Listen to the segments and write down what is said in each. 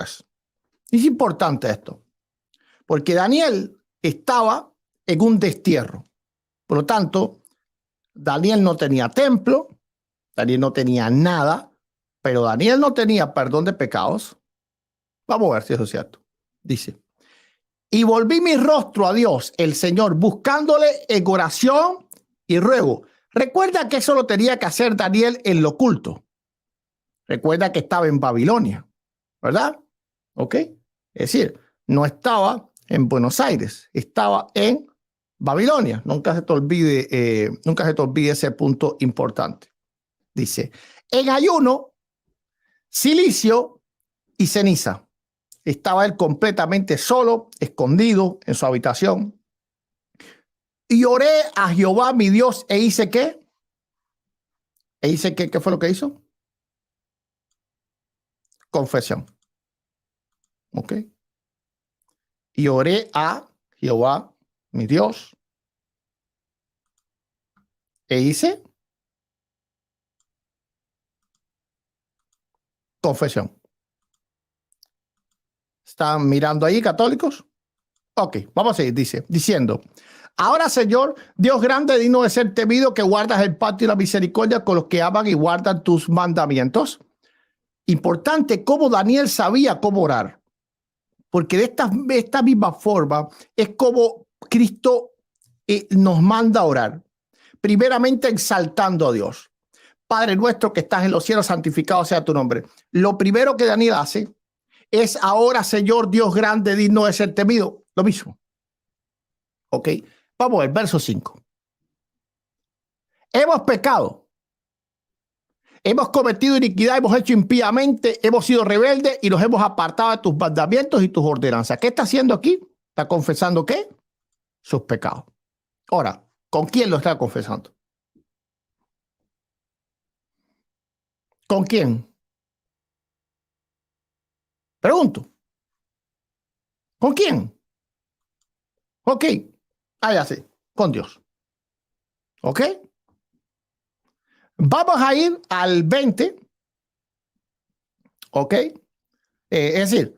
Pues, es importante esto, porque Daniel estaba en un destierro. Por lo tanto, Daniel no tenía templo, Daniel no tenía nada, pero Daniel no tenía perdón de pecados. Vamos a ver si eso es cierto. Dice, y volví mi rostro a Dios, el Señor, buscándole en oración y ruego. Recuerda que eso lo tenía que hacer Daniel en lo oculto. Recuerda que estaba en Babilonia, ¿verdad? ¿Ok? Es decir, no estaba en Buenos Aires, estaba en Babilonia. Nunca se te olvide ese punto importante. Dice, en ayuno, silicio y ceniza. Estaba él completamente solo, escondido en su habitación. Y oré a Jehová mi Dios e hice ¿qué? ¿Qué fue lo que hizo? Confesión. ¿Ok? Y oré a Jehová mi Dios e hice confesión. ¿Están mirando ahí, católicos? Ok, vamos a seguir, diciendo, ahora, Señor, Dios grande, digno de ser temido, que guardas el pacto y la misericordia con los que aman y guardan tus mandamientos. Importante cómo Daniel sabía cómo orar, porque de esta misma forma es como Cristo nos manda a orar, primeramente exaltando a Dios. Padre nuestro que estás en los cielos, santificado sea tu nombre. Lo primero que Daniel hace es ahora, Señor, Dios grande, digno de ser temido. Lo mismo. Ok, vamos a ver, verso 5. Hemos pecado. Hemos cometido iniquidad, hemos hecho impíamente, hemos sido rebeldes y nos hemos apartado de tus mandamientos y tus ordenanzas. ¿Qué está haciendo aquí? Está confesando ¿qué? Sus pecados. Ahora, ¿con quién lo está confesando? ¿Con quién? Pregunto. ¿Con quién? Ok. Ah, ya sé. Con Dios. ¿Ok? Vamos a ir al 20. ¿Ok? Es decir,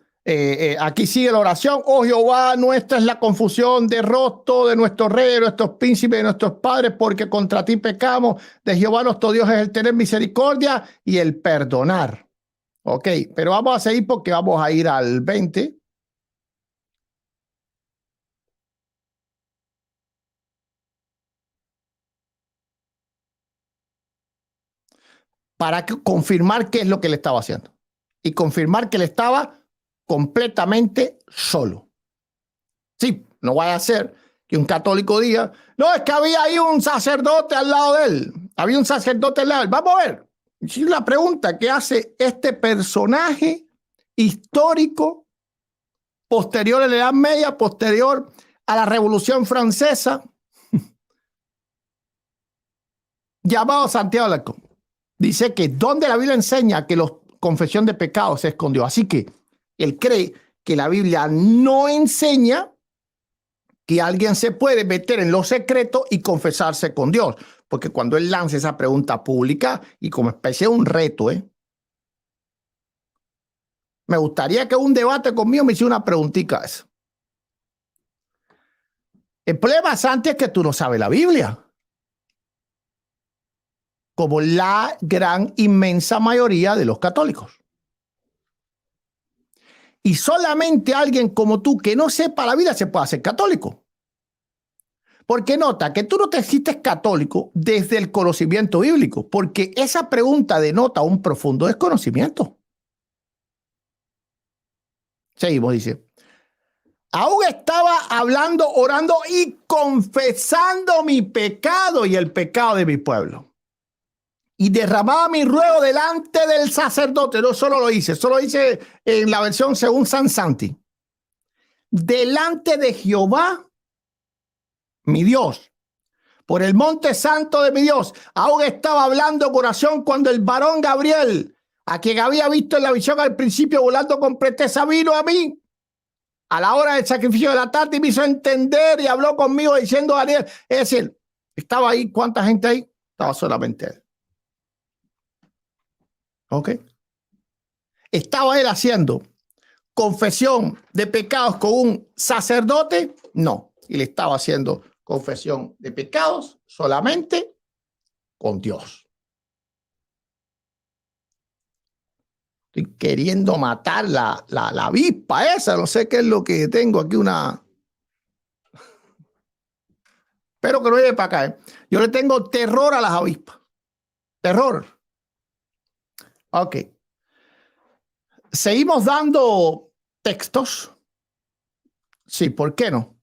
aquí sigue la oración. Oh Jehová, nuestra es la confusión de rostro de nuestros reyes, de nuestros príncipes, de nuestros padres, porque contra ti pecamos. De Jehová nuestro Dios es el tener misericordia y el perdonar. Ok, pero vamos a seguir porque vamos a ir al 20. Para confirmar qué es lo que le estaba haciendo. Y confirmar que él estaba completamente solo. Sí, no vaya a ser que un católico diga, no, es que había ahí un sacerdote al lado de él. Había un sacerdote al lado de él. Vamos a ver. Si la pregunta que hace este personaje histórico, posterior a la Edad Media, posterior a la Revolución Francesa, llamado Santiago Alarcón, dice que donde la Biblia enseña que la confesión de pecados se escondió. Así que él cree que la Biblia no enseña que alguien se puede meter en lo secreto y confesarse con Dios. Porque cuando él lanza esa pregunta pública y como especie de un reto, me gustaría que un debate conmigo me hiciera una preguntita esa. El problema, Santi, es que tú no sabes la Biblia. Como la gran inmensa mayoría de los católicos. Y solamente alguien como tú que no sepa la Biblia se puede hacer católico. Porque nota que tú no te hiciste católico desde el conocimiento bíblico, porque esa pregunta denota un profundo desconocimiento. Seguimos, dice. Aún estaba hablando, orando y confesando mi pecado y el pecado de mi pueblo. Y derramaba mi ruego delante del sacerdote. No solo lo hice en la versión según San Santi. Delante de Jehová, mi Dios, por el monte santo de mi Dios. Aún estaba hablando en oración cuando el varón Gabriel, a quien había visto en la visión al principio volando con presteza, vino a mí a la hora del sacrificio de la tarde y me hizo entender y habló conmigo diciendo a Daniel. Es decir, estaba ahí, ¿cuánta gente ahí? Estaba solamente él. ¿Ok? Estaba él haciendo confesión de pecados con un sacerdote? No. Él estaba haciendo confesión de pecados solamente con Dios. Estoy queriendo matar la avispa esa. No sé qué es lo que tengo aquí, una... Espero que no llegue para acá. Yo le tengo terror a las avispas. Terror. Ok. Seguimos dando textos. Sí, ¿por qué no?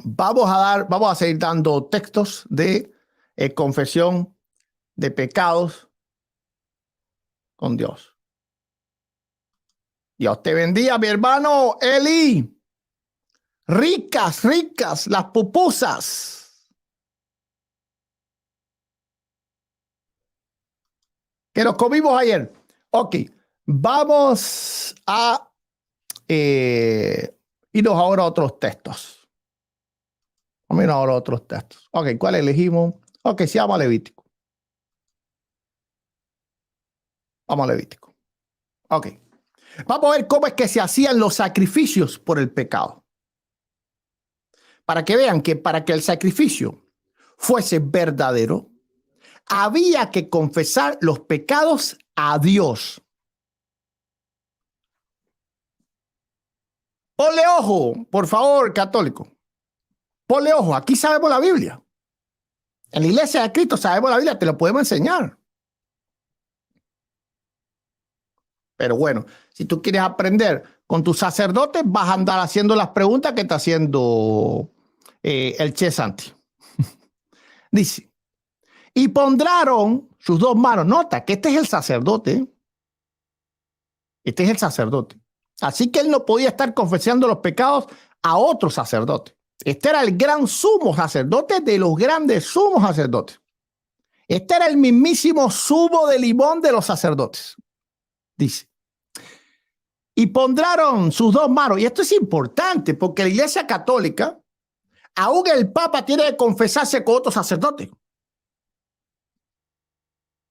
Vamos a seguir dando textos de confesión de pecados con Dios. Dios te bendiga, mi hermano Eli. Ricas, ricas las pupusas que nos comimos ayer. Ok, vamos a irnos ahora a otros textos. Vamos a irnos ahora a otros textos. Ok, ¿cuál elegimos? Ok, se llama Levítico. Vamos a Levítico. Ok. Vamos a ver cómo es que se hacían los sacrificios por el pecado. Para que vean que para que el sacrificio fuese verdadero, había que confesar los pecados a Dios. Ponle ojo, por favor, católico. Ponle ojo, aquí sabemos la Biblia. En la iglesia de Cristo sabemos la Biblia, te lo podemos enseñar. Pero bueno, si tú quieres aprender con tus sacerdotes, vas a andar haciendo las preguntas que está haciendo el Che Santi. Dice, y pondrán sus dos manos. Nota que este es el sacerdote. Este es el sacerdote. Así que él no podía estar confesando los pecados a otro sacerdote. Este era el gran sumo sacerdote de los grandes sumos sacerdotes. Este era el mismísimo zumo de limón de los sacerdotes. Dice. Y pondrán sus dos manos. Y esto es importante porque la Iglesia Católica, aún el Papa tiene que confesarse con otro sacerdote.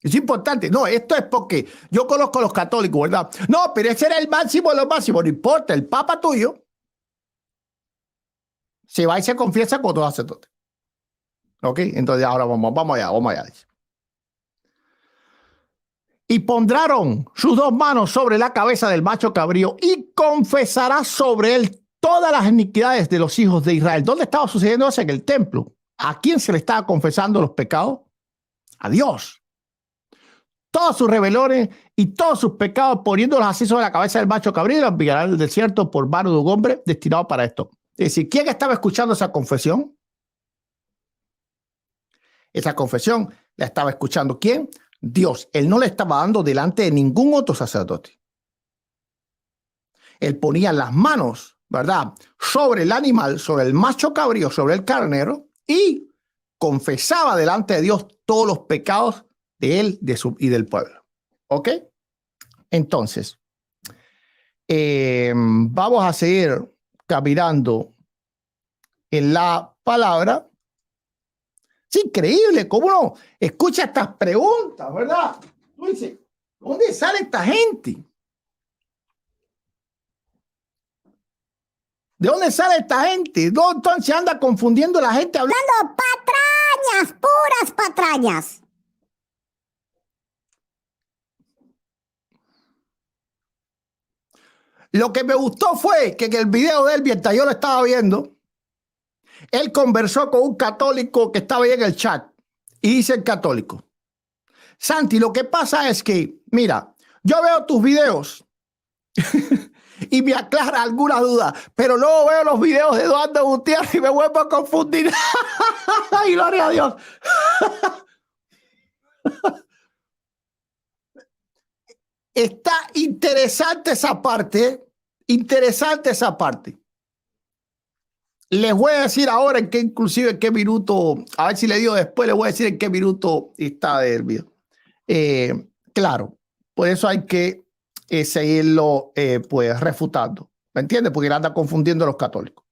Es importante. No, esto es porque yo conozco a los católicos, ¿verdad? No, pero ese era el máximo de los máximos. No importa, el Papa tuyo se va y se confiesa con otro sacerdote. ¿Ok? Entonces ahora vamos allá. Y pondrán sus dos manos sobre la cabeza del macho cabrío y confesará sobre él todas las iniquidades de los hijos de Israel. ¿Dónde estaba sucediendo eso? En el templo. ¿A quién se le estaba confesando los pecados? A Dios. Todos sus rebeliones y todos sus pecados, poniéndolos así sobre la cabeza del macho cabrío, y los enviará al desierto por mano de un hombre destinado para esto. Es decir, ¿quién estaba escuchando esa confesión? Esa confesión la estaba escuchando ¿quién? Dios. Él no le estaba dando delante de ningún otro sacerdote. Él ponía las manos, ¿verdad?, sobre el animal, sobre el macho cabrío, sobre el carnero, y confesaba delante de Dios todos los pecados de él y del pueblo. ¿Ok? Entonces, vamos a seguir caminando en la palabra. Es increíble cómo uno escucha estas preguntas, ¿verdad? Tú dices, ¿dónde sale esta gente? ¿De dónde sale esta gente? ¿Dónde entonces anda confundiendo la gente hablando patrañas, puras patrañas? Lo que me gustó fue que en el video de él, mientras yo lo estaba viendo, él conversó con un católico que estaba ahí en el chat y dice el católico: Santi, lo que pasa es que, mira, yo veo tus videos y me aclara alguna duda, pero luego veo los videos de Eduardo Gutiérrez y me vuelvo a confundir. ¡Ay, gloria a Dios! Está interesante esa parte, Les voy a decir ahora en qué minuto, a ver si le digo después, les voy a decir en qué minuto está el video. Claro, por eso hay que seguirlo pues refutando, ¿me entiendes? Porque él anda confundiendo a los católicos.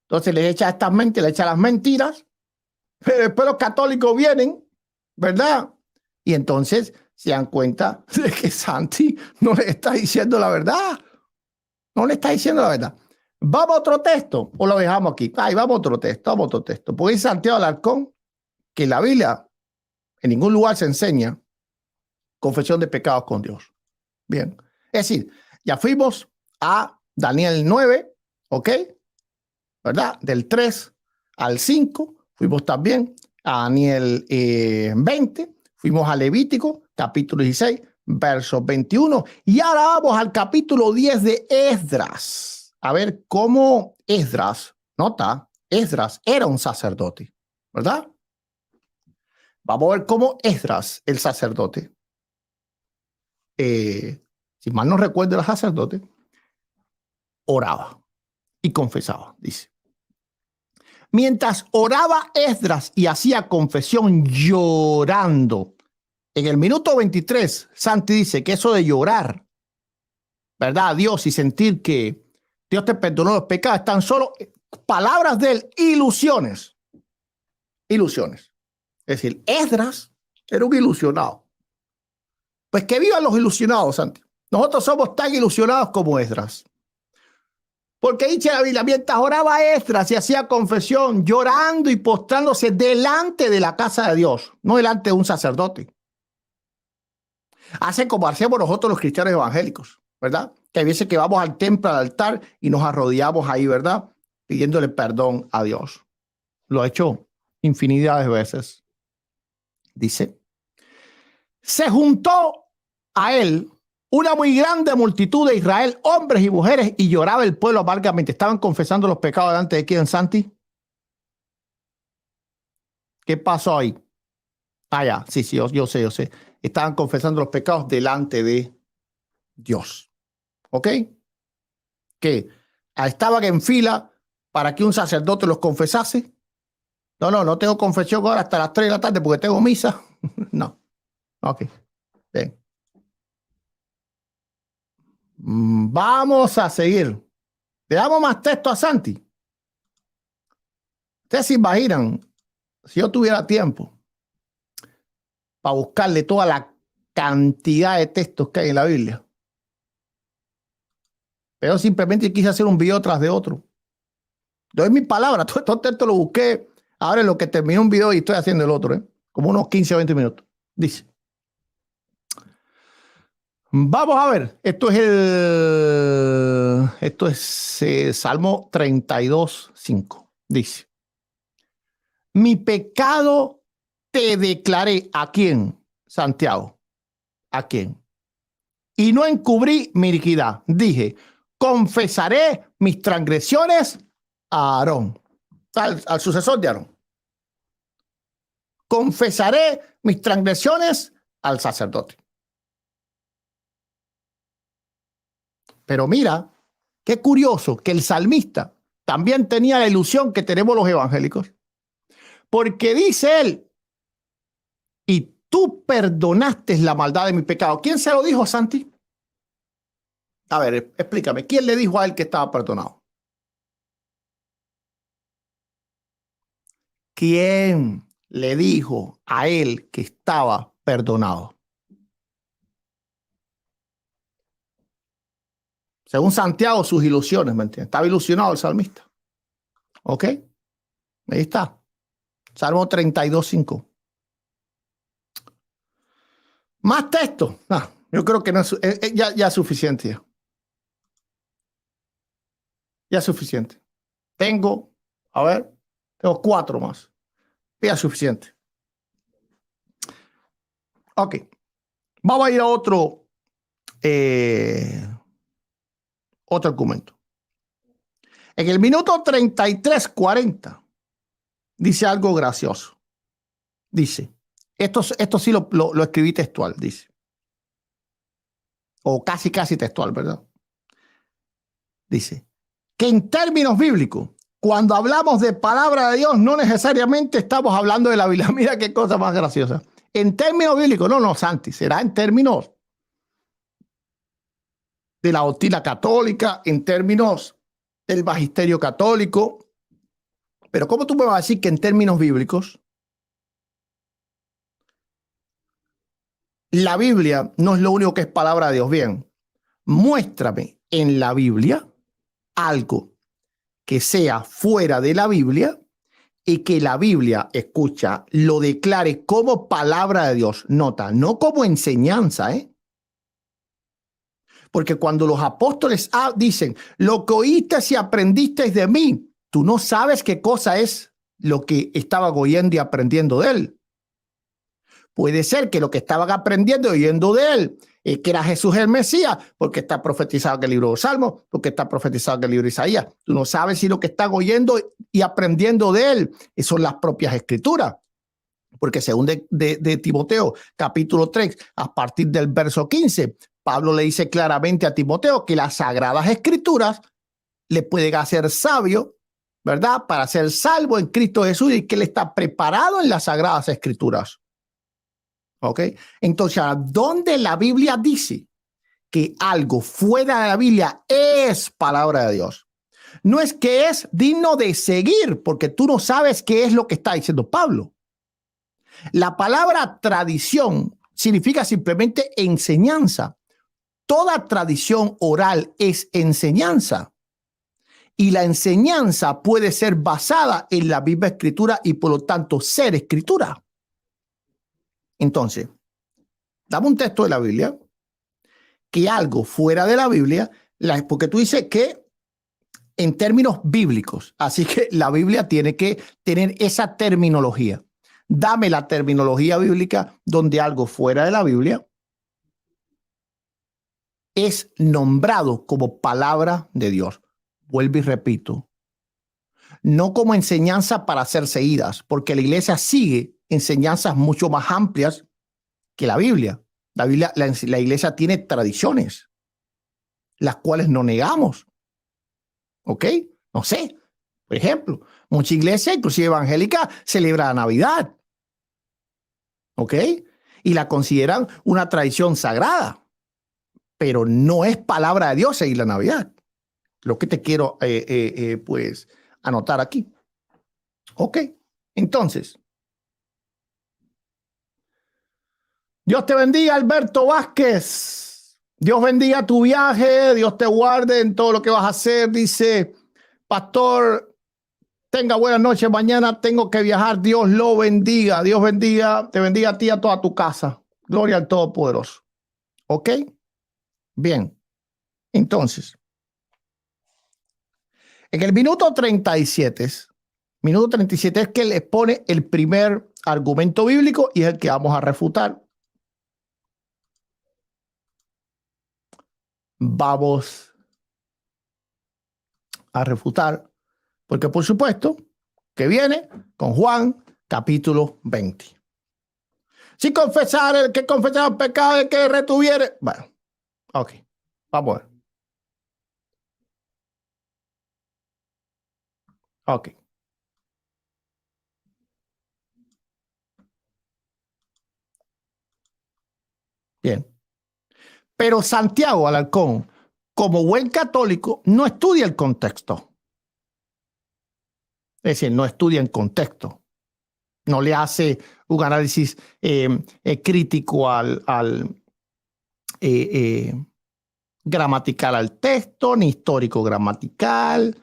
Entonces les echa estas mentiras, le echa las mentiras, pero después los católicos vienen, ¿verdad? Y entonces se dan cuenta de que Santi no le está diciendo la verdad. No le está diciendo la verdad. ¿Vamos a otro texto o lo dejamos aquí? Ay, vamos a otro texto. Porque dice Santiago Alarcón que en la Biblia en ningún lugar se enseña confesión de pecados con Dios. Bien. Es decir, ya fuimos a Daniel 9, ¿ok? ¿Verdad? Del 3 al 5. Fuimos también a Daniel 20. Fuimos a Levítico, capítulo 16, versos 21. Y ahora vamos al capítulo 10 de Esdras. A ver cómo Esdras, nota, Esdras era un sacerdote, ¿verdad? Vamos a ver cómo Esdras, el sacerdote, si mal no recuerdo el sacerdote, oraba y confesaba, dice. Mientras oraba Esdras y hacía confesión llorando, en el minuto 23, Santi dice que eso de llorar, ¿verdad? A Dios y sentir que Dios te perdonó los pecados, están solo palabras de él, ilusiones. Ilusiones. Es decir, Esdras era un ilusionado. Pues que vivan los ilusionados, Santi. Nosotros somos tan ilusionados como Esdras. Porque dice la Biblia, mientras oraba Esdras y hacía confesión, llorando y postrándose delante de la casa de Dios, no delante de un sacerdote. Hace como hacemos nosotros los cristianos evangélicos, ¿verdad? Que hay veces que vamos al templo, al altar y nos arrodillamos ahí, ¿verdad? Pidiéndole perdón a Dios. Lo he hecho infinidad de veces. Dice, se juntó a él una muy grande multitud de Israel, hombres y mujeres, y lloraba el pueblo amargamente. ¿Estaban confesando los pecados delante de quién, Santi? ¿Qué pasó ahí? Ah, ya, sí, yo sé. Estaban confesando los pecados delante de Dios. ¿Ok? ¿Qué? ¿Estaban en fila para que un sacerdote los confesase? No tengo confesión ahora hasta las 3 de la tarde porque tengo misa. No. Ok. Bien. Vamos a seguir. Le damos más texto a Santi. Ustedes se imaginan, si yo tuviera tiempo para buscarle toda la cantidad de textos que hay en la Biblia. Pero simplemente quise hacer un video tras de otro. Doy mi palabra, todo estos textos lo busqué. Ahora en lo que terminé un video y estoy haciendo el otro, como unos 15 o 20 minutos. Dice. Vamos a ver, esto es Salmo 32:5. Dice, mi pecado te declaré. ¿A quién? Santiago. ¿A quién? Y no encubrí mi iniquidad. Dije, confesaré mis transgresiones a Aarón, al sucesor de Aarón. Confesaré mis transgresiones al sacerdote. Pero mira, qué curioso que el salmista también tenía la ilusión que tenemos los evangélicos. Porque dice él, y tú perdonaste la maldad de mi pecado. ¿Quién se lo dijo, Santi? A ver, explícame, ¿quién le dijo a él que estaba perdonado? ¿Quién le dijo a él que estaba perdonado? Según Santiago, sus ilusiones, ¿me entiendes? Estaba ilusionado el salmista. ¿Ok? Ahí está. Salmo 32:5. Más texto. Yo creo que no es, ya es suficiente. Ya es suficiente. Tengo 4 más. Ya es suficiente. Ok. Vamos a ir a otro argumento. En el minuto 33:40 dice algo gracioso. Dice, esto sí lo escribí textual, dice. O casi textual, ¿verdad? Dice que en términos bíblicos, cuando hablamos de palabra de Dios, no necesariamente estamos hablando de la Biblia. Mira qué cosa más graciosa. En términos bíblicos, no, Santi, será en términos de la doctrina católica, en términos del magisterio católico. Pero ¿cómo tú me vas a decir que en términos bíblicos la Biblia no es lo único que es palabra de Dios. Bien, muéstrame en la Biblia algo que sea fuera de la Biblia y que la Biblia, escucha, lo declare como palabra de Dios. Nota, no como enseñanza, ¿eh? Porque cuando los apóstoles dicen, lo que oíste y aprendiste de mí, tú no sabes qué cosa es lo que estaban oyendo y aprendiendo de él. Puede ser que lo que estaban aprendiendo y oyendo de él, que era Jesús el Mesías, porque está profetizado en el libro de los Salmos, porque está profetizado en el libro de Isaías. Tú no sabes si lo que están oyendo y aprendiendo de él son las propias escrituras. Porque según de Timoteo, capítulo 3, a partir del verso 15, Pablo le dice claramente a Timoteo que las sagradas escrituras le pueden hacer sabio, ¿verdad? Para ser salvo en Cristo Jesús y que él está preparado en las sagradas escrituras. ¿Ok? Entonces, ¿dónde la Biblia dice que algo fuera de la Biblia es palabra de Dios? No es que es digno de seguir, porque tú no sabes qué es lo que está diciendo Pablo. La palabra tradición significa simplemente enseñanza. Toda tradición oral es enseñanza. Y la enseñanza puede ser basada en la misma escritura y por lo tanto ser escritura. Entonces, dame un texto de la Biblia, que algo fuera de la Biblia, porque tú dices que en términos bíblicos, así que la Biblia tiene que tener esa terminología. Dame la terminología bíblica donde algo fuera de la Biblia es nombrado como palabra de Dios. Vuelvo y repito, no como enseñanza para ser seguidas, porque la iglesia sigue enseñanzas mucho más amplias que la Biblia. La iglesia tiene tradiciones, las cuales no negamos. ¿Ok? No sé. Por ejemplo, mucha iglesia, inclusive evangélica, celebra la Navidad. ¿Ok? Y la consideran una tradición sagrada, pero no es palabra de Dios seguir la Navidad. Lo que te quiero, pues, anotar aquí. ¿Ok? Entonces, Dios te bendiga, Alberto Vázquez. Dios bendiga tu viaje. Dios te guarde en todo lo que vas a hacer. Dice, pastor, tenga buenas noches. Mañana tengo que viajar. Dios lo bendiga. Dios bendiga. Te bendiga a ti y a toda tu casa. Gloria al Todopoderoso. ¿Ok? Bien. Entonces, en el minuto 37 es que le pone el primer argumento bíblico y es el que vamos a refutar. Vamos a refutar, porque por supuesto que viene con Juan capítulo 20. Si confesar el que confesara el pecado, el que retuviere. Bueno, ok, vamos a ver. Ok. Bien. Pero Santiago Alarcón, como buen católico, no estudia el contexto. Es decir, no estudia en contexto. No le hace un análisis crítico gramatical al texto, ni histórico gramatical,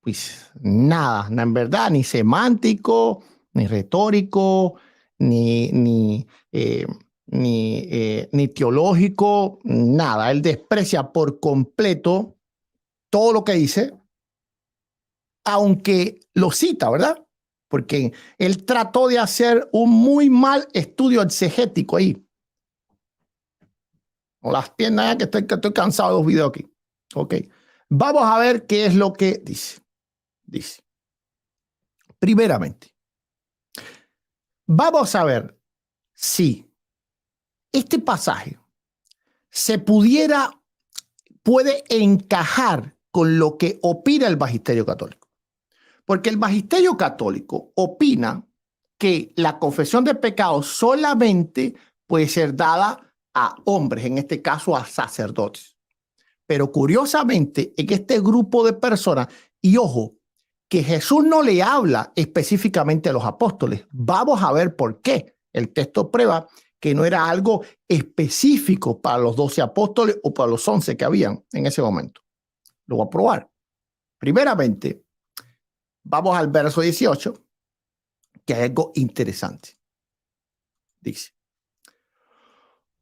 pues nada, en verdad, ni semántico, ni retórico, ni teológico, nada. Él desprecia por completo todo lo que dice, aunque lo cita, ¿verdad? Porque él trató de hacer un muy mal estudio exegético ahí. O las piernas, ya que estoy cansado de los videos aquí. Ok. Vamos a ver qué es lo que dice. Dice, primeramente, vamos a ver si este pasaje puede encajar con lo que opina el magisterio católico. Porque el magisterio católico opina que la confesión de pecados solamente puede ser dada a hombres, en este caso a sacerdotes. Pero curiosamente, en este grupo de personas, y ojo, que Jesús no le habla específicamente a los apóstoles. Vamos a ver por qué. El texto prueba que no era algo específico para los 12 apóstoles o para los 11 que habían en ese momento. Lo voy a probar. Primeramente, vamos al verso 18, que hay algo interesante. Dice: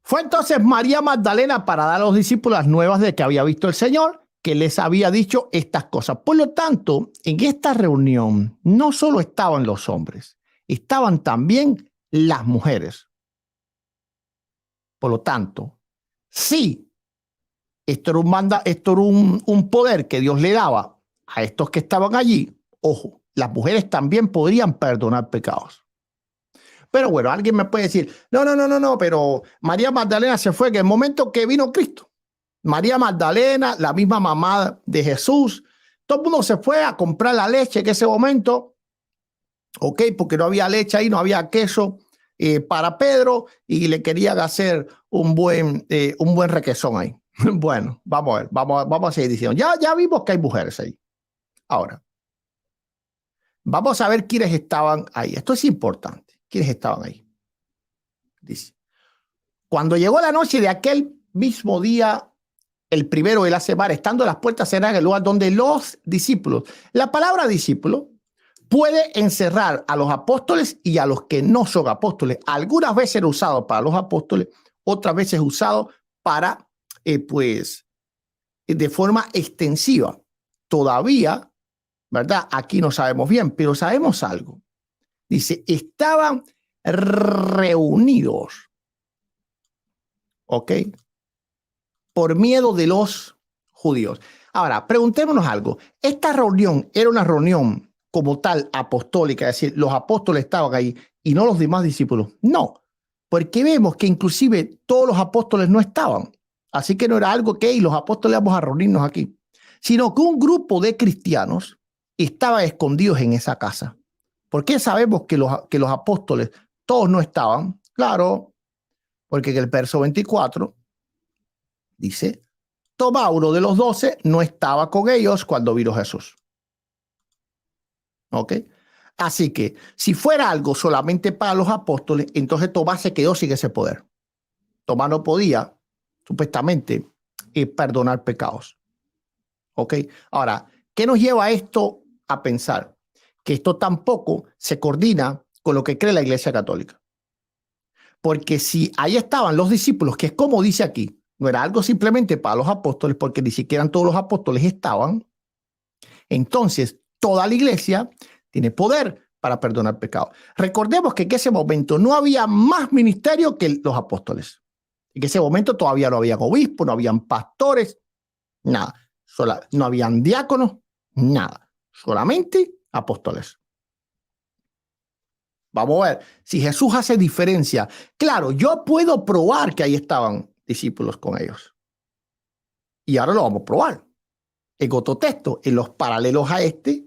fue entonces María Magdalena para dar a los discípulos las nuevas de que había visto el Señor, que les había dicho estas cosas. Por lo tanto, en esta reunión no solo estaban los hombres, estaban también las mujeres. Por lo tanto, sí, esto era un poder que Dios le daba a estos que estaban allí. Ojo, las mujeres también podrían perdonar pecados. Pero bueno, alguien me puede decir, no, pero María Magdalena se fue en el momento que vino Cristo. María Magdalena, la misma mamá de Jesús, todo el mundo se fue a comprar la leche en ese momento, ok, porque no había leche ahí, no había queso para Pedro y le querían hacer un buen requesón ahí. Bueno, vamos a ver, vamos a seguir diciendo. Ya vimos que hay mujeres ahí. Ahora, vamos a ver quiénes estaban ahí. Esto es importante. ¿Quiénes estaban ahí? Dice: cuando llegó la noche de aquel mismo día, el primero de la semana, estando las puertas cerradas en el lugar donde los discípulos, la palabra discípulo puede encerrar a los apóstoles y a los que no son apóstoles. Algunas veces era usado para los apóstoles, otras veces usado para, de forma extensiva. Todavía, ¿verdad? Aquí no sabemos bien, pero sabemos algo. Dice, estaban reunidos, ¿ok? Por miedo de los judíos. Ahora, preguntémonos algo. ¿Esta reunión era una reunión como tal apostólica? Es decir, los apóstoles estaban ahí y no los demás discípulos. No, porque vemos que inclusive todos los apóstoles no estaban. Así que no era algo que los apóstoles vamos a reunirnos aquí, sino que un grupo de cristianos estaba escondidos en esa casa. ¿Por qué sabemos que los apóstoles todos no estaban? Claro, porque en el verso 24 dice: Tomás, uno de los 12, no estaba con ellos cuando vino Jesús. ¿Ok? Así que si fuera algo solamente para los apóstoles, entonces Tomás se quedó sin ese poder. Tomás no podía, supuestamente, perdonar pecados. ¿Ok? Ahora, ¿qué nos lleva esto a pensar? Que esto tampoco se coordina con lo que cree la Iglesia Católica. Porque si ahí estaban los discípulos, que es como dice aquí, no era algo simplemente para los apóstoles, porque ni siquiera todos los apóstoles estaban, entonces toda la iglesia tiene poder para perdonar pecados. Recordemos que en ese momento no había más ministerio que los apóstoles. En ese momento todavía no había obispos, no habían pastores, nada. No habían diáconos, nada. Solamente apóstoles. Vamos a ver, si Jesús hace diferencia, claro, yo puedo probar que ahí estaban discípulos con ellos. Y ahora lo vamos a probar. En otro texto, en los paralelos a este,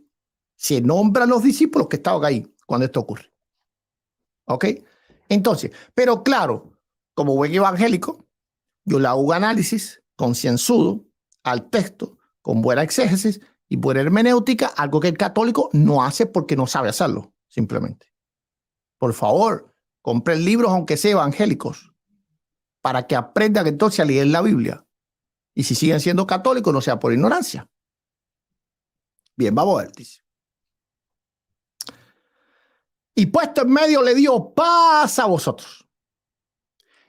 se nombran los discípulos que estaban ahí cuando esto ocurre. ¿Ok? Entonces, pero claro, como buen evangélico, yo le hago un análisis concienzudo al texto, con buena exégesis y buena hermenéutica, algo que el católico no hace porque no sabe hacerlo, simplemente. Por favor, compren libros, aunque sean evangélicos, para que aprendan entonces a leer la Biblia. Y si siguen siendo católicos, no sea por ignorancia. Bien, vamos a ver, dice. Y puesto en medio le dio paz a vosotros.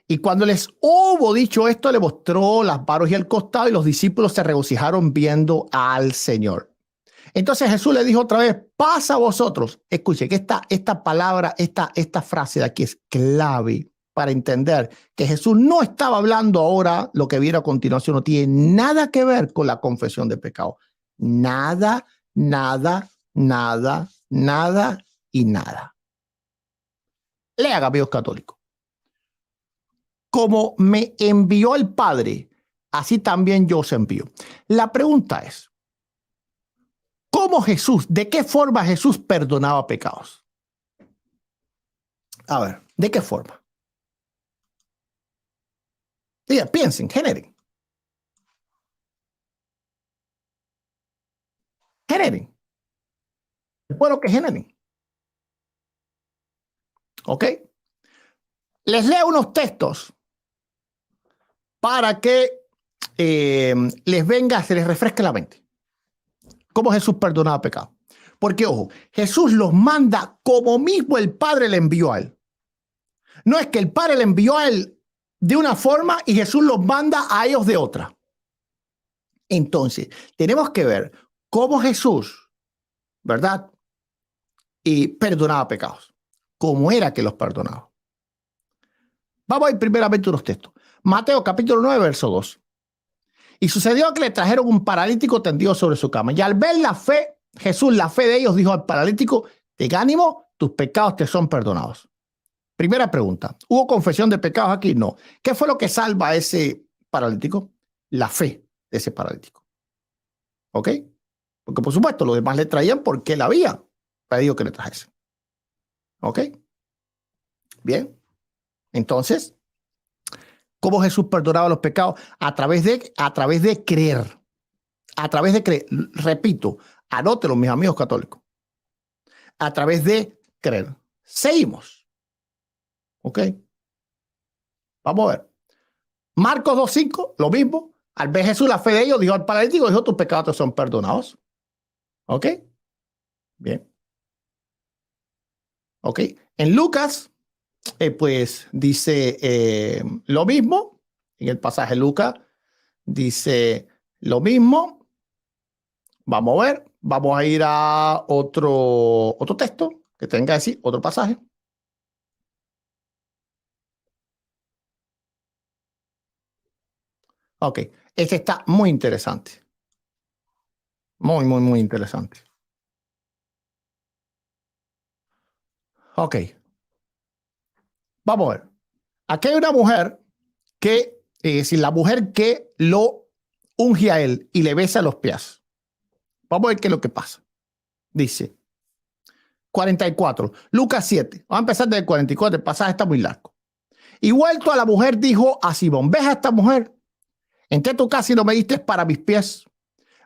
Y cuando les hubo dicho esto, le mostró las manos y el costado, y los discípulos se regocijaron viendo al Señor. Entonces Jesús le dijo otra vez, paz a vosotros. Escuche que esta palabra, esta frase de aquí es clave para entender que Jesús no estaba hablando ahora, lo que viene a continuación no tiene nada que ver con la confesión de pecado. Nada, nada, nada, nada y nada. Lea, amigos católicos. Como me envió el Padre, así también yo os envío. La pregunta es, ¿cómo Jesús, de qué forma Jesús perdonaba pecados? A ver, ¿de qué forma? Diga, piensen, generen. Generen. Es bueno que generen. ¿Ok? Les leo unos textos para que les venga, se les refresque la mente. ¿Cómo Jesús perdonaba pecados? Porque, ojo, Jesús los manda como mismo el Padre le envió a él. No es que el Padre le envió a él de una forma y Jesús los manda a ellos de otra. Entonces, tenemos que ver cómo Jesús, ¿verdad? Y perdonaba pecados. ¿Cómo era que los perdonaba? Vamos a ir primeramente a unos textos. Mateo capítulo 9, verso 2. Y sucedió que le trajeron un paralítico tendido sobre su cama. Y al ver la fe, Jesús, la fe de ellos, dijo al paralítico, ten ánimo, tus pecados te son perdonados. Primera pregunta, ¿hubo confesión de pecados aquí? No. ¿Qué fue lo que salva a ese paralítico? La fe de ese paralítico. ¿Ok? Porque por supuesto los demás le traían porque él había pedido que le trajese. ¿Ok? Bien. Entonces, ¿cómo Jesús perdonaba los pecados? A través de creer. A través de creer. Repito, anótelo, mis amigos católicos. A través de creer. Seguimos. ¿Ok? Vamos a ver. Marcos 2:5, lo mismo. Al ver Jesús la fe de ellos, dijo al paralítico, dijo, tus pecados te son perdonados. ¿Ok? Bien. ¿Ok? En Lucas, pues dice lo mismo. En el pasaje Lucas dice lo mismo. Vamos a ver. Vamos a ir a otro texto que tenga así, otro pasaje. Ok. Este está muy interesante. Muy, muy, muy interesante. Ok. Vamos a ver. Aquí hay una mujer que, si la mujer que lo unge a él y le besa los pies. Vamos a ver qué es lo que pasa. Dice 44, Lucas 7. Vamos a empezar desde 44, el pasaje está muy largo. Y vuelto a la mujer dijo a Simón, ¿ves a esta mujer? Entré a tu casa y no me diste para mis pies,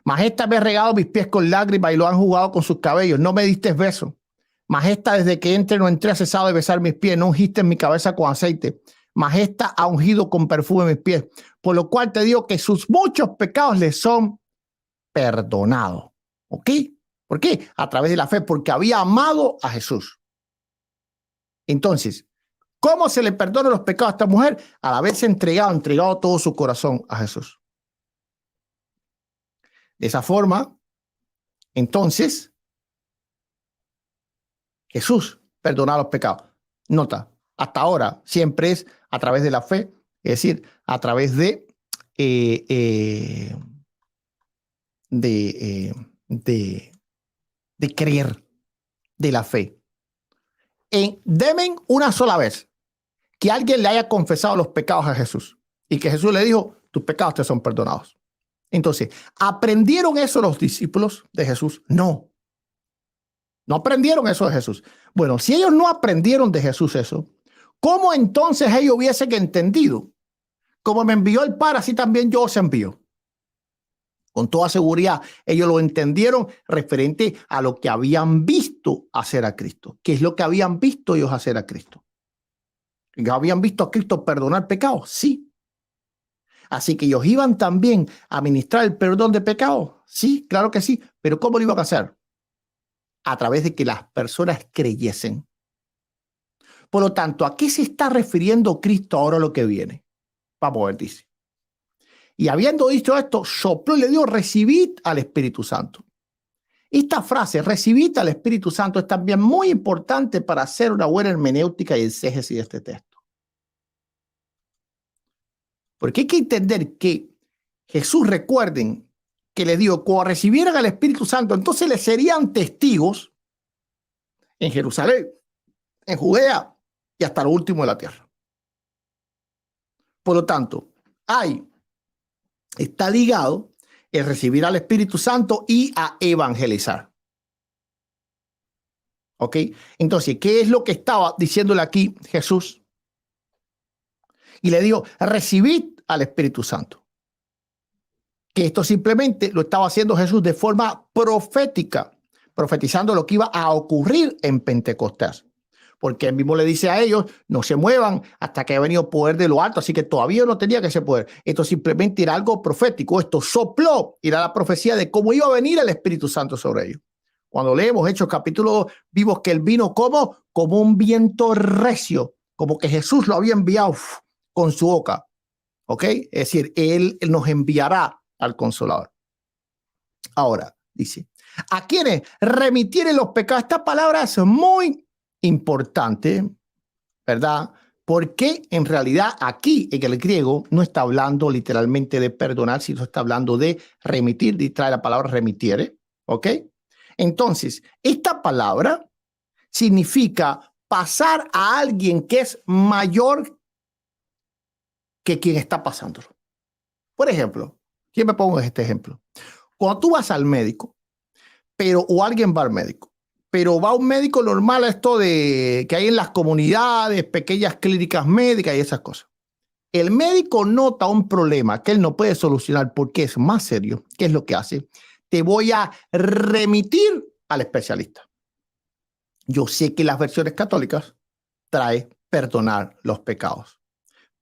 mas esta me ha regado mis pies con lágrimas y lo han jugado con sus cabellos, no me diste beso. Mas esta desde que no entré ha cesado de besar mis pies, no ungiste en mi cabeza con aceite, mas esta ha ungido con perfume mis pies, por lo cual te digo que sus muchos pecados le son perdonados. ¿Ok? ¿Por qué? A través de la fe, porque había amado a Jesús. Entonces, ¿cómo se le perdona los pecados a esta mujer? Al haberse entregado todo su corazón a Jesús. De esa forma, entonces, Jesús perdona los pecados. Nota, hasta ahora siempre es a través de la fe, es decir, a través de creer, de la fe. Demen una sola vez que alguien le haya confesado los pecados a Jesús y que Jesús le dijo, tus pecados te son perdonados. Entonces, ¿aprendieron eso los discípulos de Jesús? No. No aprendieron eso de Jesús. Bueno, si ellos no aprendieron de Jesús eso, ¿cómo entonces ellos hubiesen entendido? Como me envió el Padre, así también yo os envío. Con toda seguridad, ellos lo entendieron referente a lo que habían visto hacer a Cristo. ¿Qué es lo que habían visto ellos hacer a Cristo? ¿Ellos habían visto a Cristo perdonar pecados? Sí. Así que ellos iban también a ministrar el perdón de pecados. Sí, claro que sí. Pero ¿cómo lo iban a hacer? A través de que las personas creyesen. Por lo tanto, ¿a qué se está refiriendo Cristo ahora lo que viene? Vamos a ver, dice. Y habiendo dicho esto, sopló y le dio, recibid al Espíritu Santo. Esta frase, recibid al Espíritu Santo, es también muy importante para hacer una buena hermenéutica y exégesis de este texto. Porque hay que entender que Jesús, recuerden, que les dijo, cuando recibieran al Espíritu Santo, entonces les serían testigos en Jerusalén, en Judea y hasta lo último de la tierra. Por lo tanto, está ligado el recibir al Espíritu Santo y a evangelizar. ¿Ok? Entonces, ¿qué es lo que estaba diciéndole aquí Jesús? Y le dijo, recibid al Espíritu Santo. Que esto simplemente lo estaba haciendo Jesús de forma profética, profetizando lo que iba a ocurrir en Pentecostés. porque él mismo le dice a ellos, no se muevan hasta que haya venido poder de lo alto, así que todavía no tenía ese poder. Esto simplemente era algo profético, esto sopló, era la profecía de cómo iba a venir el Espíritu Santo sobre ellos. Cuando leemos Hechos capítulo, vimos que él vino como un viento recio, como que Jesús lo había enviado con su boca, ¿ok? Es decir, él nos enviará al Consolador. Ahora, dice, a quienes remitieren los pecados. Esta palabra es muy importante, ¿verdad? Porque en realidad aquí en el griego no está hablando literalmente de perdonar, sino está hablando de remitir, y trae la palabra remitiere, ¿ok? Entonces, esta palabra significa pasar a alguien que es mayor que quien está pasándolo. Por ejemplo, ¿quién me pongo este ejemplo? Cuando tú vas al médico, o alguien va al médico, pero va un médico normal a esto de que hay en las comunidades, pequeñas clínicas médicas y esas cosas. El médico nota un problema que él no puede solucionar porque es más serio. ¿Qué es lo que hace? Te voy a remitir al especialista. Yo sé que las versiones católicas trae perdonar los pecados,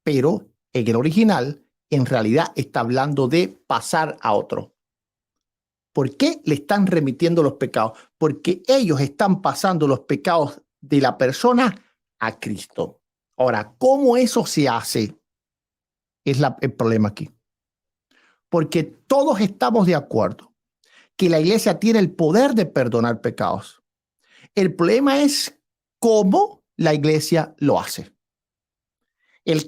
pero en el original en realidad está hablando de pasar a otro. ¿Por qué le están remitiendo los pecados? Porque ellos están pasando los pecados de la persona a Cristo. Ahora, ¿cómo eso se hace? Es el problema aquí. Porque todos estamos de acuerdo que la iglesia tiene el poder de perdonar pecados. El problema es cómo la iglesia lo hace. El